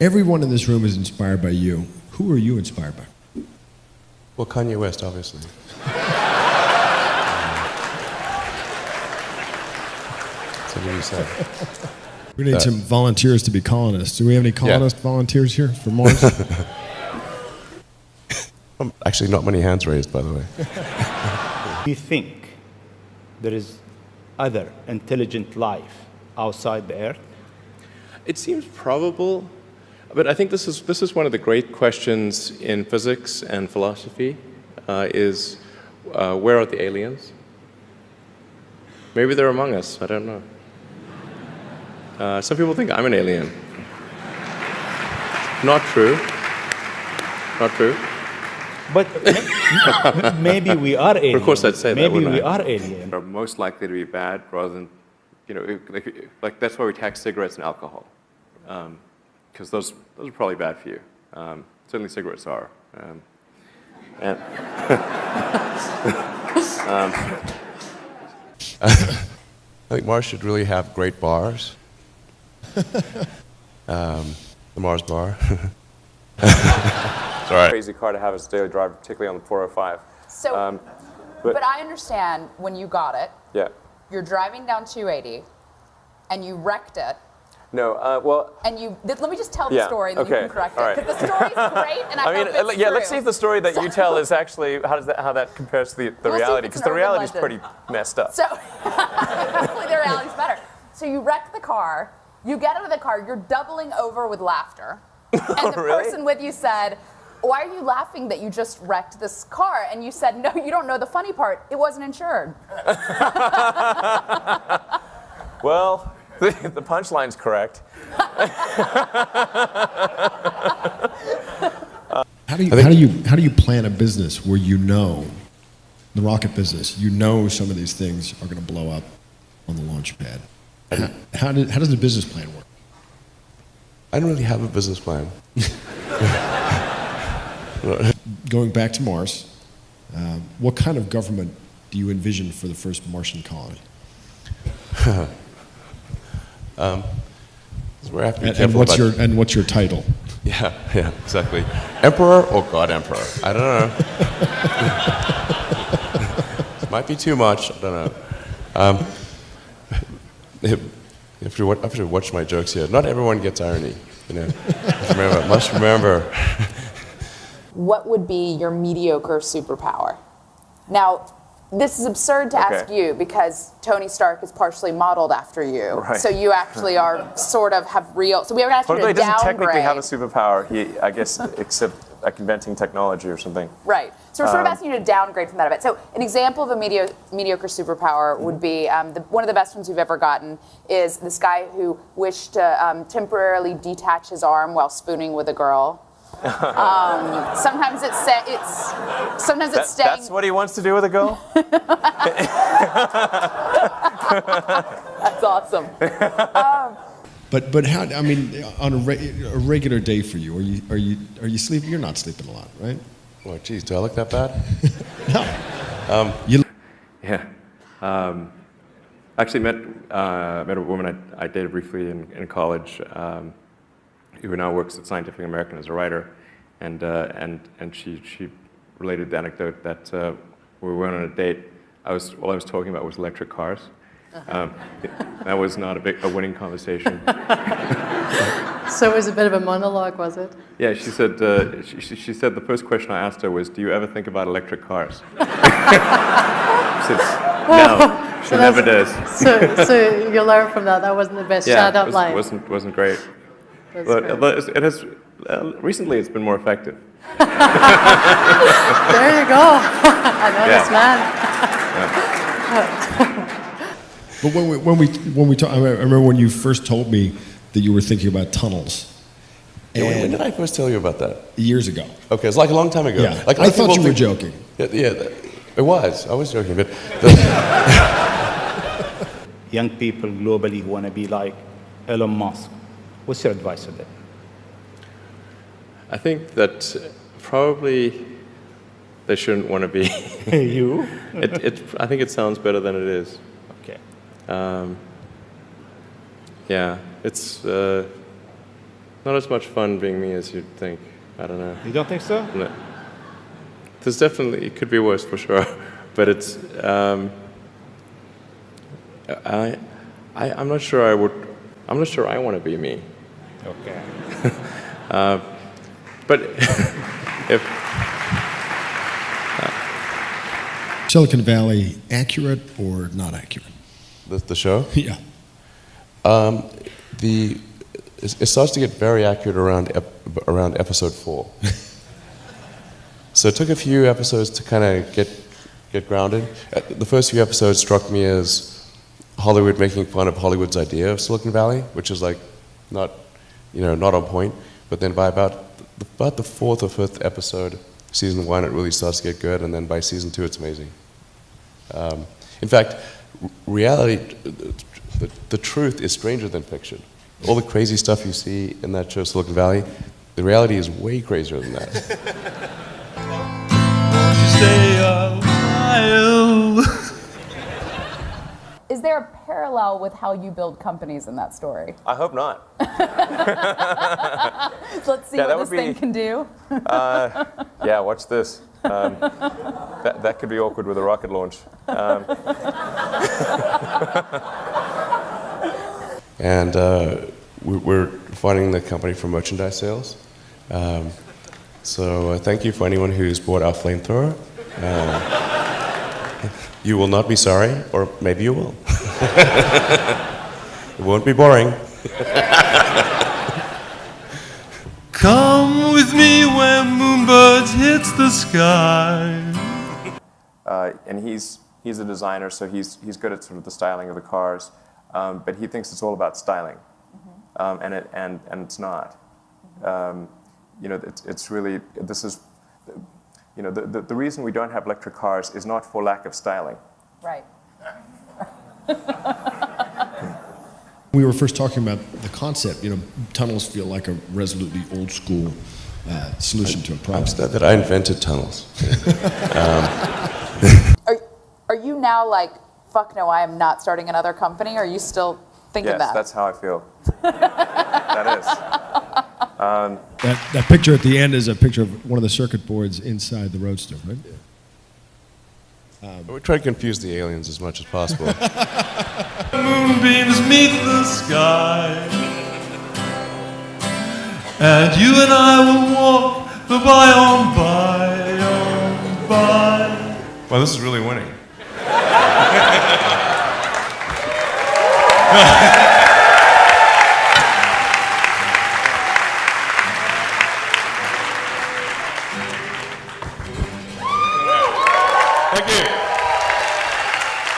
Everyone in this room is inspired by you. Who are you inspired by? Well, Kanye West, obviously. That's what you said. We need some volunteers to be colonists. Do we have any colonist volunteers here for Mars? Actually, not many hands raised, by the way. Do you think there is other intelligent life outside the Earth? It seems probable, but I think this is one of the great questions in physics and philosophy, is where are the aliens? Maybe they're among us, I don't know. Some people think I'm an alien. Not true. Not true. But maybe we are aliens. Of course I'd say that, maybe wouldn't we I? are aliens. Are most likely to be bad rather than, like that's why we tax cigarettes and alcohol. Because those are probably bad for you. Certainly cigarettes are. And I think Mars should really have great bars. The Mars bar. Sorry. Crazy car to have as a daily driver, particularly on the 405. So, but I understand when you got it, Yeah. you're driving down 280, and you wrecked it. No, well, And let me just tell the story, and then you can correct all it. Because the story's great, and I hope it's yeah, true. let's see if the story that you tell is actually, how that compares to the We'll see if reality, it's because an the urban reality is legend. pretty messed up. So, hopefully the reality's better. So you wreck the car, you get out of the car, you're doubling over with laughter. And the Really? person with you said, why are you laughing that you just wrecked this car? And you said, no, you don't know the funny part. It wasn't insured. Well, the punchline's correct. How do you plan a business where you know, the rocket business, you know some of these things are going to blow up on the launch pad? How does the business plan work? I don't really have a business plan. Going back to Mars, what kind of government do you envision for the first Martian colony? So we're have to be And careful what's your title? Yeah, exactly. Emperor or God Emperor? I don't know. Might be too much. I don't know. If you watch my jokes here, not everyone gets irony. Must remember. What would be your mediocre superpower? Now, this is absurd to ask you because Tony Stark is partially modeled after you. Right. So you actually are sort of have real. So we were going to ask you to He doesn't downgrade. technically have a superpower, I guess, except like inventing technology or something. Right. So we're sort of asking you to downgrade from that a bit. So an example of a mediocre superpower would be one of the best ones we've ever gotten is this guy who wished to temporarily detach his arm while spooning with a girl. Sometimes it's staying. That's what he wants to do with a girl? That's awesome. But how? I mean, on a regular day for you, are you sleeping? You're not sleeping a lot, right? Oh, geez, do I look that bad? No. yeah. Actually met a woman I dated briefly in college, who now works at Scientific American as a writer, and she related the anecdote that we went on a date. All I was talking about was electric cars. That was not a winning conversation. So it was a bit of a monologue, was it? Yeah, she said she said the first question I asked her was, "Do you ever think about electric cars?" She said, "No, she never does." So you learn from that. That wasn't the best shut-up line. Wasn't great. That's But great. it has recently it's been more effective. There you go. I know this man. But when we talk, I remember when you first told me that you were thinking about tunnels. Yeah, when And did I first tell you about that? years ago. Okay, it's like a long time ago. Yeah. Like, I thought you were joking. Yeah, it was. I was joking, but Young people globally who want to be like Elon Musk. What's your advice to them? I think that probably they shouldn't want to be. You? I think it sounds better than it is. Okay. Yeah, it's not as much fun being me as you'd think. I don't know. You don't think so? No. There's definitely, it could be worse for sure, but it's, I'm not sure I'm not sure I want to be me. Okay. But if, Silicon Valley, accurate or not accurate? The show? Yeah. It starts to get very accurate around episode 4. So it took a few episodes to kind of get grounded. The first few episodes struck me as Hollywood making fun of Hollywood's idea of Silicon Valley, which is like not on point. But then by about the 4th or 5th episode, season 1, it really starts to get good, and then by season 2, it's amazing. In fact, reality, the truth is stranger than fiction. All the crazy stuff you see in that show, Silicon Valley, the reality is way crazier than that. Stay a while. Is there a parallel with how you build companies in that story? I hope not. Let's see Yeah, that what this would thing be- can do. Yeah, watch this. That could be awkward with a rocket launch. And we're funding the company for merchandise sales. So thank you for anyone who's bought our flamethrower. You will not be sorry, or maybe you will. It won't be boring. Come with me where moonbirds hits the sky. And he's a designer, so he's good at sort of the styling of the cars, but he thinks it's all about styling, and it's not. It's really, this is, the reason we don't have electric cars is not for lack of styling. Right. We were first talking about the concept. Tunnels feel like a resolutely old school solution to a I'm problem. sad that I invented tunnels. Are you now like, fuck no, I am not starting another company? Are you still thinking Yes, that? that's how I feel. That is. That picture at the end is a picture of one of the circuit boards inside the Roadster, right? We try to confuse the aliens as much as possible. Moonbeams meet the sky, and you and I will walk the by on by. Well, this is really winning. Thank you.